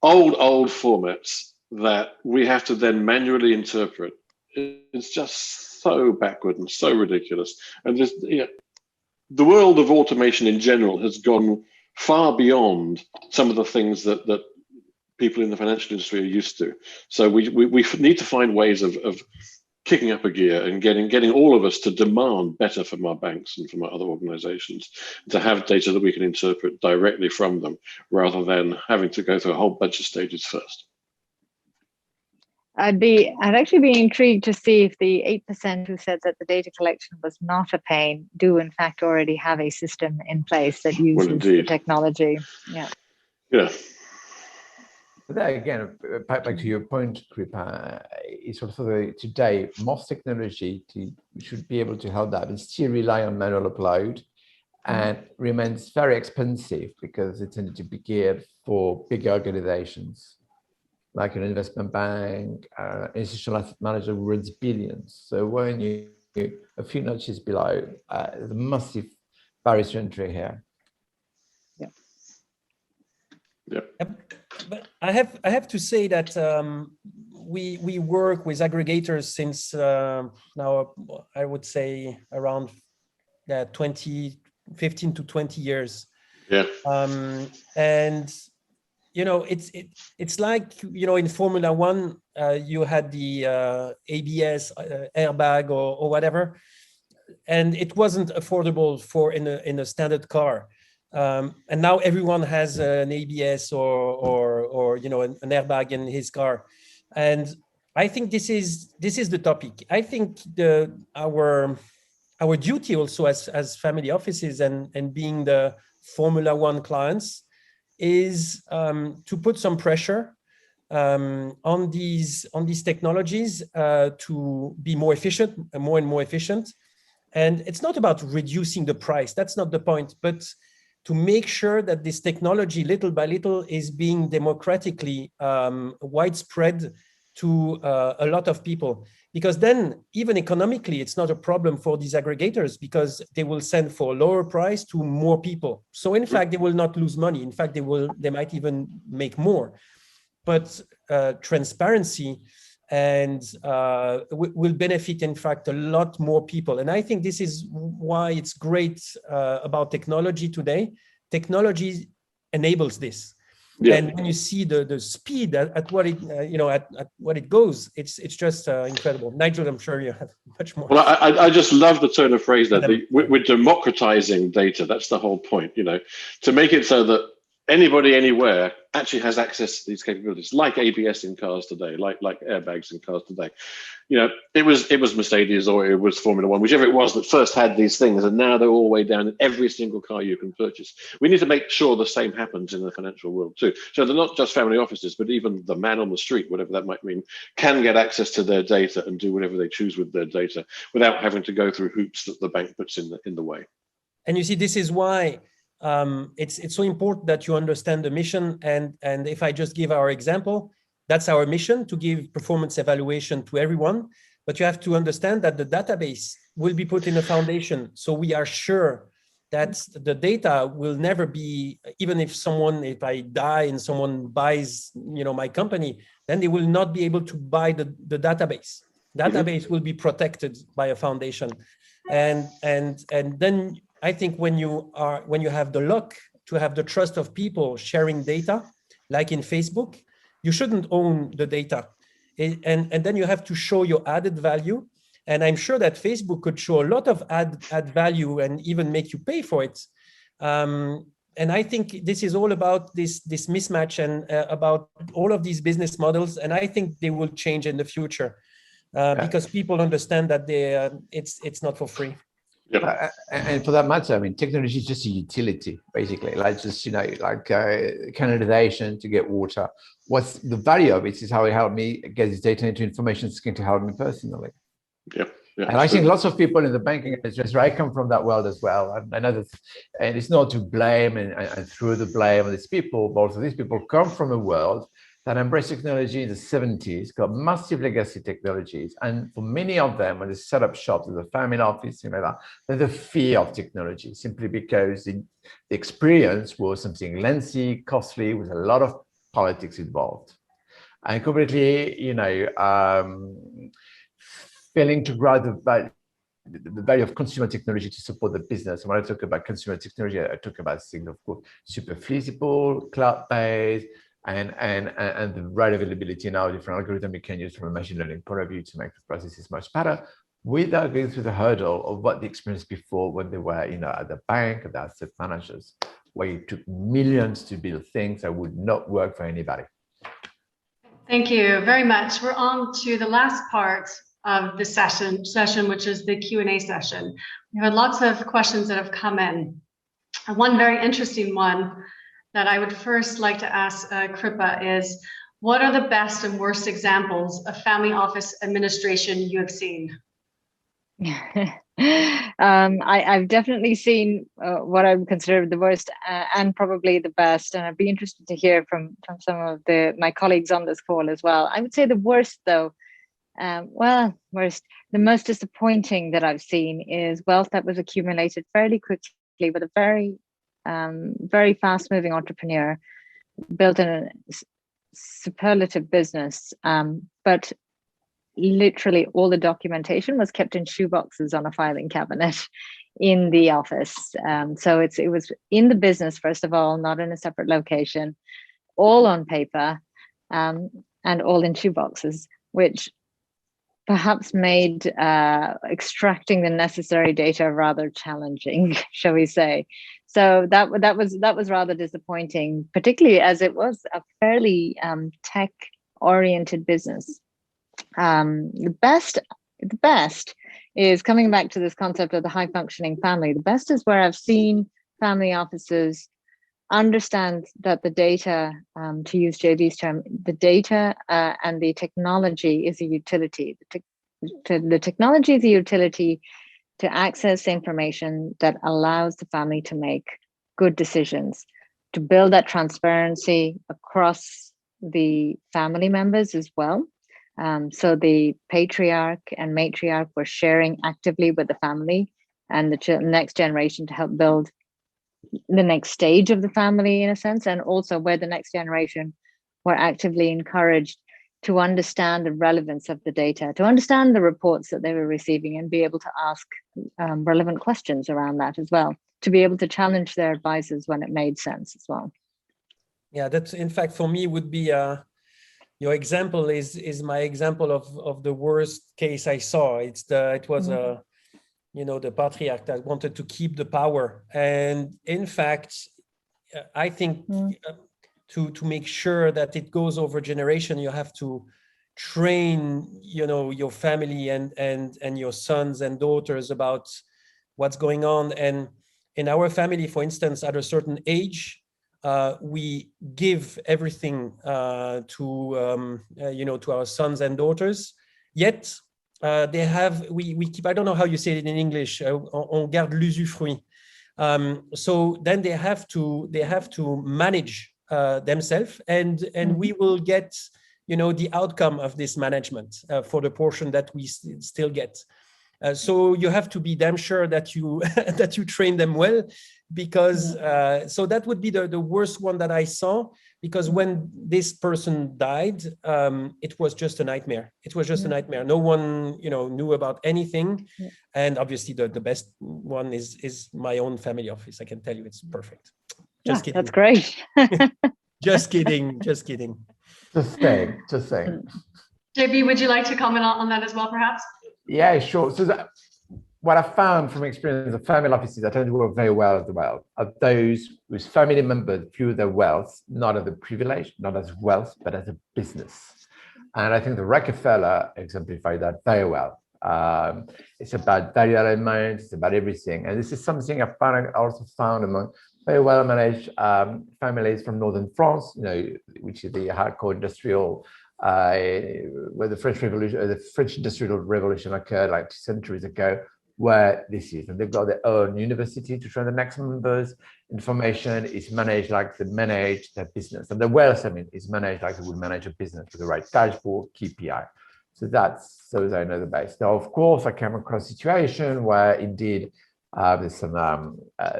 old formats that we have to then manually interpret, it's just so backward and so ridiculous. And just, you know, the world of automation in general has gone far beyond some of the things that people in the financial industry are used to. So we need to find ways of kicking up a gear and getting all of us to demand better from our banks and from our other organizations, to have data that we can interpret directly from them, rather than having to go through a whole bunch of stages first. I'd actually be intrigued to see if the 8% who said that the data collection was not a pain do in fact already have a system in place that uses the technology. Yeah. But then again, back to your point, Kripa, is also today most technology should be able to help that, but still rely on manual upload, and remains very expensive because it tended to be geared for big organizations like an investment bank, institutional asset manager who runs billions. So when you a few notches below, there's a massive barrier to entry here. But I have to say that we work with aggregators since now, I would say around 15 to 20 years. Yeah. And you know, it's like, you know, in Formula One, you had the ABS airbag or whatever, and it wasn't affordable for in a standard car. And now everyone has an ABS or you know, an airbag in his car, and I think this is the topic. I think our duty also as family offices and being the Formula One clients is to put some pressure on these technologies to be more efficient, more and more efficient, And it's not about reducing the price. That's not the point, but to make sure that this technology, little by little, is being democratically widespread to a lot of people. Because then, even economically, it's not a problem for these aggregators, because they will send for a lower price to more people. So in fact, they will not lose money. In fact, they might even make more. But transparency and will benefit, in fact, a lot more people. And I think this is why it's great about technology today. Technology enables this. Yeah. And when you see the speed at what it at what it goes, it's just incredible. Nigel, I'm sure you have much more. Well, I just love the turn of phrase there. We're democratizing data. That's the whole point, to make it so that anybody anywhere actually has access to these capabilities, like ABS in cars today, like airbags in cars today. It was Mercedes or it was Formula One, whichever it was that first had these things, and now they're all the way down in every single car you can purchase. We need to make sure the same happens in the financial world too. So they're not just family offices, but even the man on the street, whatever that might mean, can get access to their data and do whatever they choose with their data without having to go through hoops that the bank puts in the way. And you see, this is why it's so important that you understand the mission. And if I just give our example, that's our mission, to give performance evaluation to everyone. But you have to understand that the database will be put in a foundation. So we are sure that the data will never be, even if I die and someone buys, my company, then they will not be able to buy the database. Database will be protected by a foundation. And then I think when you have the luck to have the trust of people sharing data, like in Facebook, you shouldn't own the data. And then you have to show your added value. And I'm sure that Facebook could show a lot of add value and even make you pay for it. And I think this is all about this mismatch and about all of these business models. And I think they will change in the future because people understand that it's not for free. And for that matter, I mean, technology is just a utility, basically, like just, canalization to get water. What's the value of it is how it helped me get this data into information that's going to help me personally. Yeah. And I think lots of people in the banking industry, I come from that world as well. I know that, and it's not to blame and throw the blame on these people, but also these people come from a world that embraced technology in the 70s, got massive legacy technologies. And for many of them, when they set up shops as a family office, there's a fear of technology, simply because the experience was something lengthy, costly, with a lot of politics involved. And completely, failing to grasp the value of consumer technology to support the business. And when I talk about consumer technology, I talk about things, of course, super feasible, cloud-based, and the right availability now, different algorithms you can use from a machine learning point of view to make the processes much better, without going through the hurdle of what they experienced before when they were, at the bank, at the asset managers, where it took millions to build things that would not work for anybody. Thank you very much. We're on to the last part of the session, which is the Q&A session. We've had lots of questions that have come in. One very interesting one that I would first like to ask Kripa is, what are the best and worst examples of family office administration you have seen? I've definitely seen what I would consider the worst and probably the best, and I'd be interested to hear from some of my colleagues on this call as well. I would say the worst, though, the most disappointing that I've seen is wealth that was accumulated fairly quickly with a very very fast-moving entrepreneur, built in a superlative business, but literally all the documentation was kept in shoeboxes on a filing cabinet in the office. So it was in the business, first of all, not in a separate location, all on paper, and all in shoeboxes, which perhaps made extracting the necessary data rather challenging, shall we say. So that was rather disappointing, particularly as it was a fairly tech-oriented business. The best is coming back to this concept of the high-functioning family. The best is where I've seen family offices understand that the data, to use JV's term, the data and the technology is a utility. The technology is a utility to access information that allows the family to make good decisions, to build that transparency across the family members as well. So the patriarch and matriarch were sharing actively with the family and the next generation to help build the next stage of the family, in a sense, and also where the next generation were actively encouraged to understand the relevance of the data, to understand the reports that they were receiving and be able to ask relevant questions around that as well, to be able to challenge their advisors when it made sense as well. Yeah, that's in fact for me would be your example is my example of the worst case I saw. It was the patriarch that wanted to keep the power, and in fact, I think to make sure that it goes over generation, you have to train your family and your sons and daughters about what's going on. And in our family, for instance, at a certain age, we give everything to our sons and daughters. Yet we keep, I don't know how you say it in English, on garde l'usufruit. So then they have to manage themselves, and we will get the outcome of this management for the portion that we still get. So you have to be damn sure that you that you train them well, because so that would be the worst one that I saw, because when this person died, it was just a nightmare. It was just a nightmare. No one knew about anything. And obviously the best one is my own family office. I can tell you it's perfect. Just kidding. That's great. Just kidding. Just kidding. Just saying. JB, would you like to comment on that as well, perhaps? Yeah, sure. So what I found from experience of family offices that tend to work very well as well are those whose family members view their wealth not as a privilege, not as wealth, but as a business. And I think the Rockefeller exemplified that very well. It's about value elements, it's about everything. And this is something I also found among very well managed families from northern France, which is the hardcore industrial, where the French Industrial Revolution occurred like 2 centuries ago, where this is, and they've got their own university to train the next members. Information is managed like they manage their business, and the wealth, is managed like they would manage a business with the right dashboard, KPI. So that's those I know the best. Now, of course, I came across a situation where indeed there's some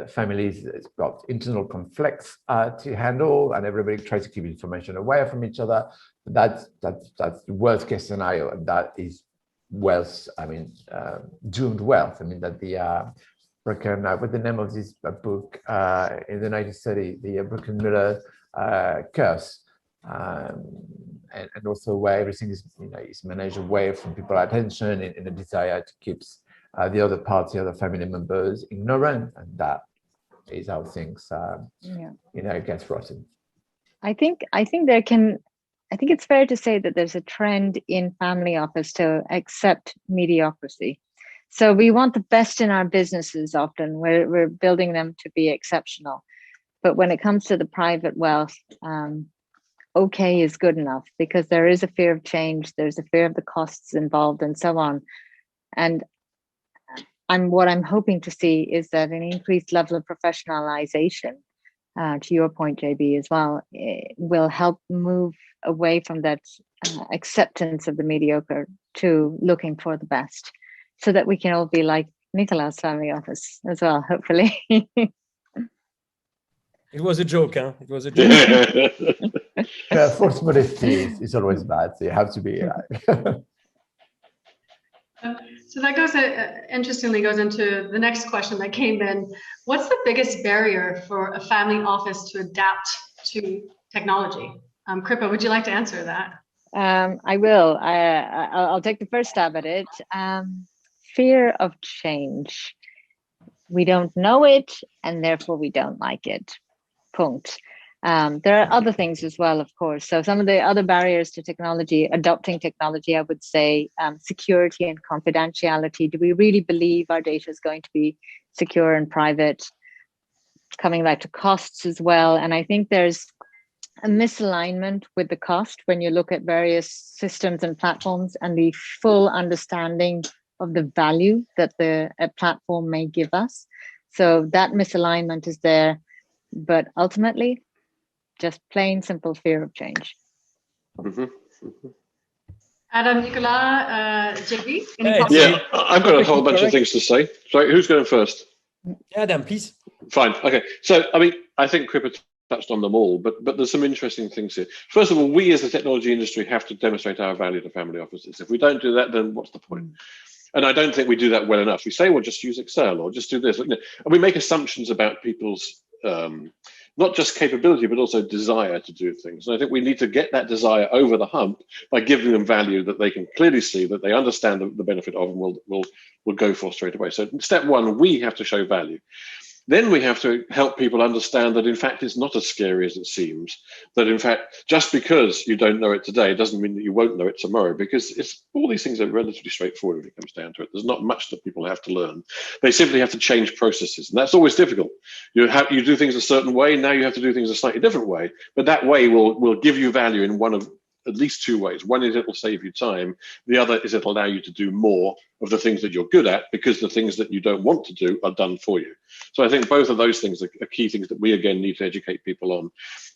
families that's got internal conflicts to handle, and everybody tries to keep information away from each other. That's the worst case scenario, and that is wealth. Doomed wealth. That the broken. What's the name of this book in the 1930s? The Bruckner-Müller curse, and also where everything is is managed away from people's attention in a desire to keep the other party, other family members ignorant, and that is how things gets rotten. I think it's fair to say that there's a trend in family office to accept mediocrity. So we want the best in our businesses. Often we're building them to be exceptional, but when it comes to the private wealth, okay is good enough, because there is a fear of change, there's a fear of the costs involved, and so on. And what I'm hoping to see is that an increased level of professionalization, to your point, JB, as well, will help move away from that acceptance of the mediocre to looking for the best, so that we can all be like Nicolas' family office as well, hopefully. It was a joke, huh? It was a joke. False modesty is always bad, so you have to be. So that interestingly goes into the next question that came in. What's the biggest barrier for a family office to adapt to technology? Kripa, would you like to answer that? I will. I'll take the first stab at it. Fear of change. We don't know it, and therefore we don't like it. Punkt. There are other things as well, of course. So some of the other barriers to technology, adopting technology, I would say security and confidentiality. Do we really believe our data is going to be secure and private? Coming back to costs as well. And I think there's a misalignment with the cost when you look at various systems and platforms and the full understanding of the value that a platform may give us. So that misalignment is there, but ultimately, just plain simple fear of change. Mm-hmm. Mm-hmm. Adam, Nicolas, JB, any Yeah, comments? Yeah, I've got a whole bunch of things to say. Sorry, who's going first? Adam, please. Fine. Okay. So, I mean, I think Kripa touched on them all, but there's some interesting things here. First of all, we as the technology industry have to demonstrate our value to family offices. If we don't do that, then what's the point? And I don't think we do that well enough. We say, well, just use Excel or just do this. And we make assumptions about people's not just capability, but also desire to do things. And I think we need to get that desire over the hump by giving them value that they can clearly see, that they understand the benefit of, and will go for straight away. So step one, we have to show value. Then we have to help people understand that, in fact, it's not as scary as it seems. That, in fact, just because you don't know it today doesn't mean that you won't know it tomorrow, because all these things are relatively straightforward when it comes down to it. There's not much that people have to learn. They simply have to change processes, and that's always difficult. You do things a certain way, now you have to do things a slightly different way, but that way will give you value in one of at least two ways. One is it'll save you time. The other is it'll allow you to do more of the things that you're good at, because the things that you don't want to do are done for you. So I think both of those things are key things that we, again, need to educate people on.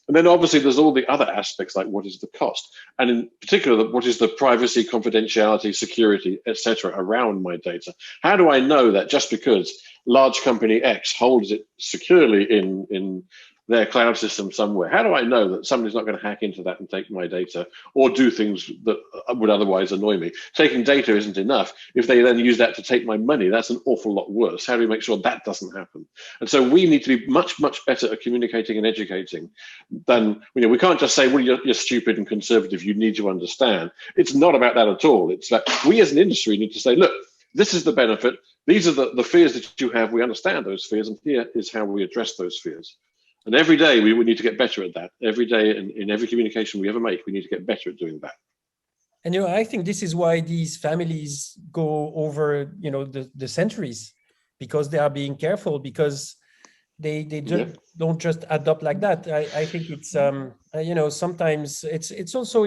And then obviously there's all the other aspects, like what is the cost? And in particular, what is the privacy, confidentiality, security, etc. around my data? How do I know that just because large company X holds it securely in their cloud system somewhere, how do I know that somebody's not going to hack into that and take my data or do things that would otherwise annoy me? Taking data isn't enough. If they then use that to take my money, that's an awful lot worse. How do we make sure that doesn't happen? And so we need to be much, much better at communicating and educating than, we can't just say, well, you're stupid and conservative, you need to understand. It's not about that at all. It's that we as an industry need to say, look, this is the benefit. These are the fears that you have. We understand those fears, and here is how we address those fears. And every day we need to get better at that. Every day in every communication we ever make, we need to get better at doing that. And I think this is why these families go over the centuries, because they are being careful, because they just don't just adopt like that. I think it's sometimes it's also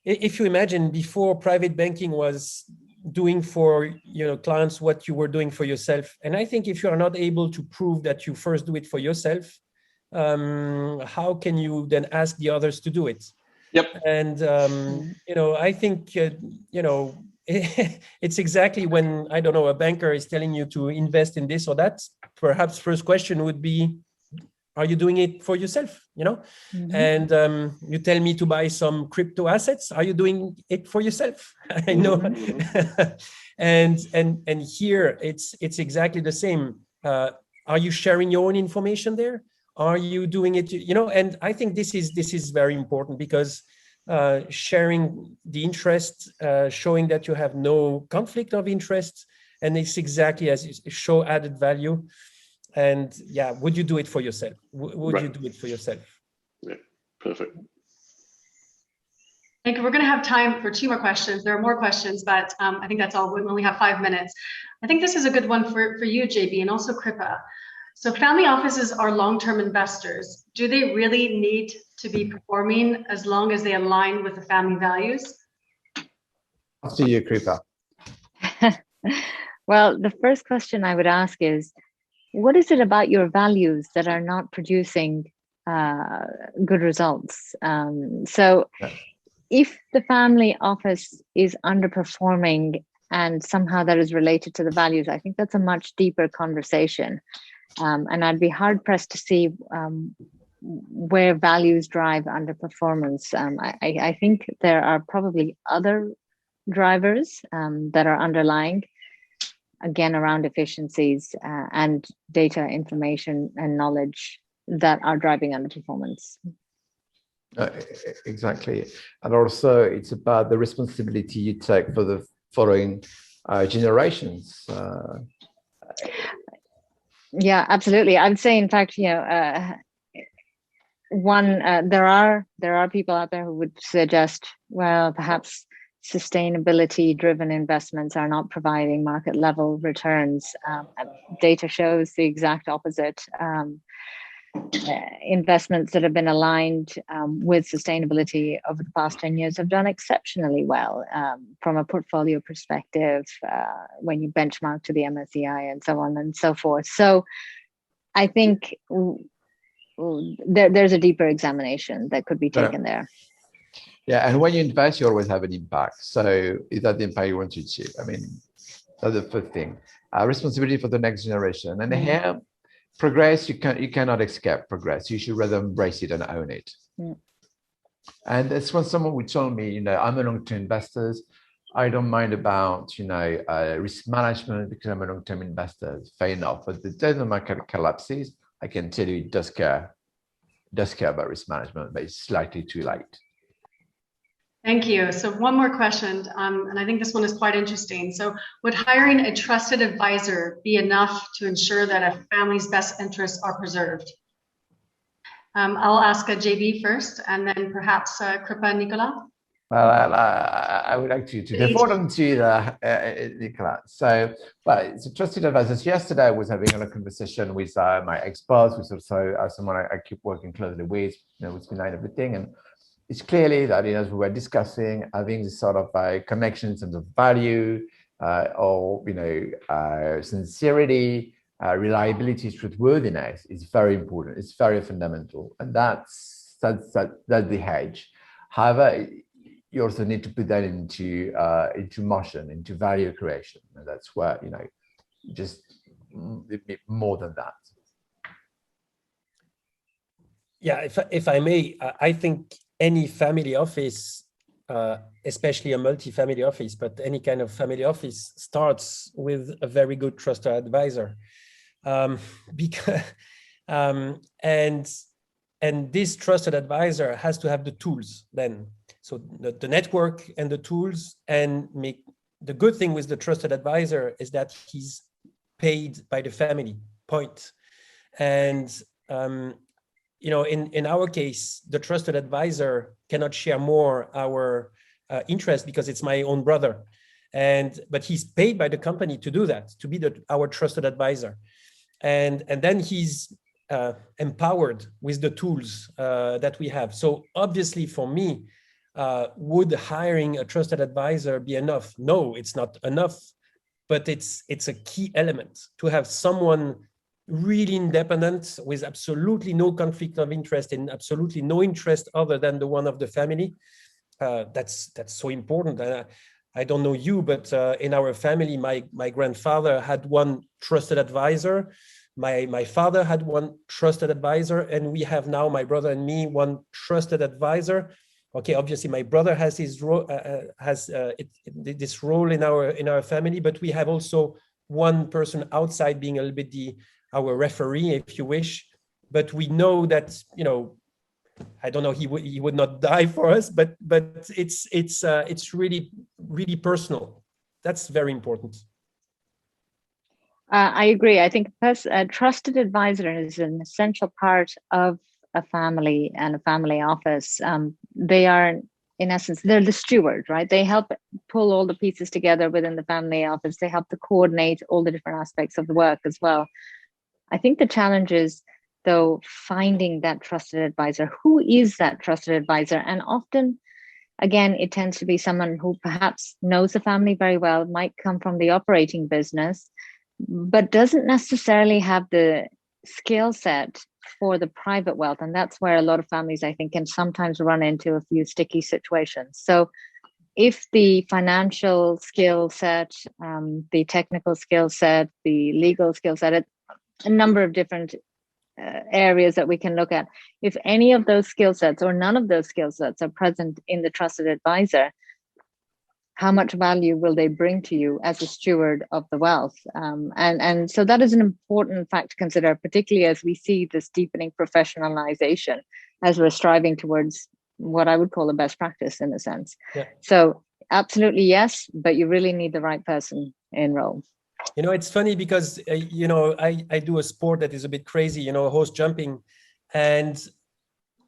if you imagine before, private banking was doing for clients what you were doing for yourself, and I think if you are not able to prove that you first do it for yourself, how can you then ask the others to do it? Yep. And I think it's exactly when, I don't know, a banker is telling you to invest in this or that, perhaps first question would be, are you doing it for yourself? Mm-hmm. And you tell me to buy some crypto assets, are you doing it for yourself? I know. Mm-hmm. and here it's exactly the same. Are you sharing your own information there? Are you doing it, and I think this is very important, because sharing the interest, showing that you have no conflict of interest, and it's exactly as you show added value. And would you do it for yourself? Would you do it for yourself? Yeah, perfect. I think we're going to have time for 2 more questions. There are more questions, but I think that's all. We only have 5 minutes. I think this is a good one for you, JB, and also Kripa. So family offices are long-term investors. Do they really need to be performing as long as they align with the family values? After you, Kripa. Well, the first question I would ask is, what is it about your values that are not producing good results? If the family office is underperforming and somehow that is related to the values, I think that's a much deeper conversation. And I'd be hard pressed to see where values drive underperformance. I think there are probably other drivers that are underlying, again, around efficiencies and data, information, and knowledge that are driving underperformance. Exactly. And also it's about the responsibility you take for the following generations. Yeah, absolutely. I would say, in fact, there are people out there who would suggest, well, perhaps sustainability-driven investments are not providing market-level returns. Data shows the exact opposite. investments that have been aligned with sustainability over the past 10 years have done exceptionally well from a portfolio perspective when you benchmark to the MSCI and so on and so forth. So I think there's a deeper examination that could be taken there. Yeah, and when you invest, you always have an impact. So is that the impact you want to achieve? I mean, that's the first thing. Responsibility for the next generation. And here, progress, you cannot escape progress. You should rather embrace it and own it. And that's when someone would tell me, I'm a long-term investor. I don't mind about, risk management because I'm a long-term investor. Fair enough. But the day the market collapses, I can tell you it does care about risk management, but it's slightly too late. Thank you. So one more question, and I think this one is quite interesting. So would hiring a trusted advisor be enough to ensure that a family's best interests are preserved? I'll ask JB first, and then perhaps Kripa and Nicolas. Well, I would like to default on to Nicolas. So, but it's a trusted advisor. So yesterday, I was having a conversation with my ex-boss, who's also someone I keep working closely with, with Finlight and everything. And it's clearly that, as we were discussing, having this sort of connection in terms of value, or sincerity, reliability, truthworthiness is very important. It's very fundamental, and that's the edge. However, you also need to put that into motion, into value creation, and that's where just more than that. Yeah, if I may, I think any family office, especially a multi-family office, but any kind of family office starts with a very good trusted advisor, because and this trusted advisor has to have the tools then. So the network and the tools, and the good thing with the trusted advisor is that he's paid by the family, point. And in our case, the trusted advisor cannot share more our interest because it's my own brother, but he's paid by the company to do that, to be our trusted advisor, and then he's empowered with the tools that we have. So obviously, for me, would hiring a trusted advisor be enough? No, it's not enough, but it's a key element to have someone really independent with absolutely no conflict of interest and absolutely no interest other than the one of the family. That's so important. I don't know you, but in our family, my grandfather had one trusted advisor. My father had one trusted advisor, and we have now, my brother and me, one trusted advisor. Okay, obviously my brother has his role, this role in our family, but we have also one person outside being a little bit our referee, if you wish. But we know that I don't know, he would not die for us, but it's really, really personal. That's very important. I agree. I think a trusted advisor is an essential part of a family and a family office. They are, in essence, they're the steward, right? They help pull all the pieces together within the family office. They help to coordinate all the different aspects of the work as well. I think the challenge is, though, finding that trusted advisor. Who is that trusted advisor? And often, again, it tends to be someone who perhaps knows the family very well, might come from the operating business, but doesn't necessarily have the skill set for the private wealth. And that's where a lot of families, I think, can sometimes run into a few sticky situations. So if the financial skill set, the technical skill set, the legal skill set, a number of different areas that we can look at, if any of those skill sets or none of those skill sets are present in the trusted advisor, how much value will they bring to you as a steward of the wealth? And so that is an important fact to consider, particularly as we see this deepening professionalization as we're striving towards what I would call a best practice in a sense. Yeah. So absolutely yes, but you really need the right person in role. It's funny because, I do a sport that is a bit crazy, horse jumping, and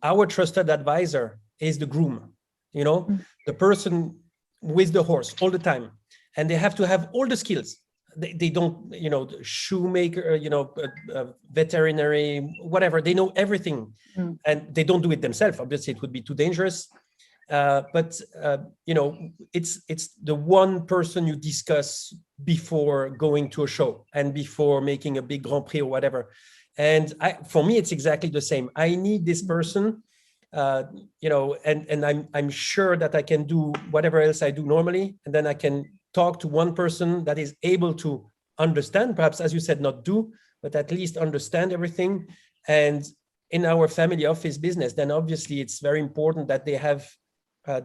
our trusted advisor is the groom, the person with the horse all the time, and they have to have all the skills. they don't, shoemaker, veterinary, whatever. They know everything, and they don't do it themselves. Obviously, it would be too dangerous. But it's the one person you discuss before going to a show and before making a big Grand Prix or whatever. And for me, it's exactly the same. I need this person, and I'm sure that I can do whatever else I do normally, and then I can talk to one person that is able to understand, perhaps, as you said, not do, but at least understand everything. And in our family office business, then obviously it's very important that they have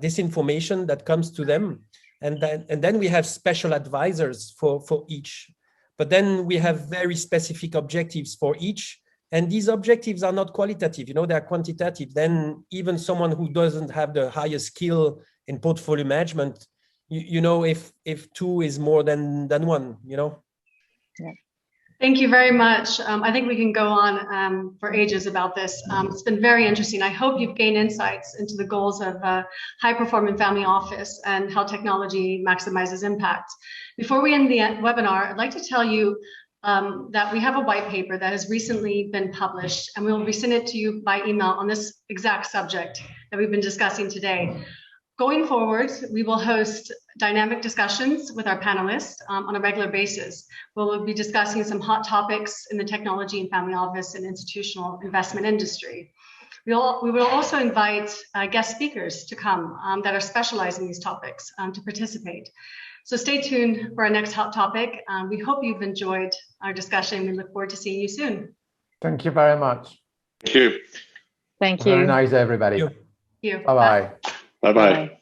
this information that comes to them. And then we have special advisors for each. But then we have very specific objectives for each. And these objectives are not qualitative, they're quantitative. Then even someone who doesn't have the highest skill in portfolio management, if two is more than one, Yeah. Thank you very much. I think we can go on for ages about this. It's been very interesting. I hope you've gained insights into the goals of high-performing family office and how technology maximizes impact. Before we end the webinar, I'd like to tell you that we have a white paper that has recently been published, and we will resend it to you by email on this exact subject that we've been discussing today. Going forward, we will host dynamic discussions with our panelists on a regular basis. We'll be discussing some hot topics in the technology and family office and institutional investment industry. We will also invite guest speakers to come that are specialized in these topics to participate. So stay tuned for our next hot topic. We hope you've enjoyed our discussion. We look forward to seeing you soon. Thank you very much. Thank you. Thank you. Very nice, everybody. Thank you. Bye-bye. Bye-bye. Bye.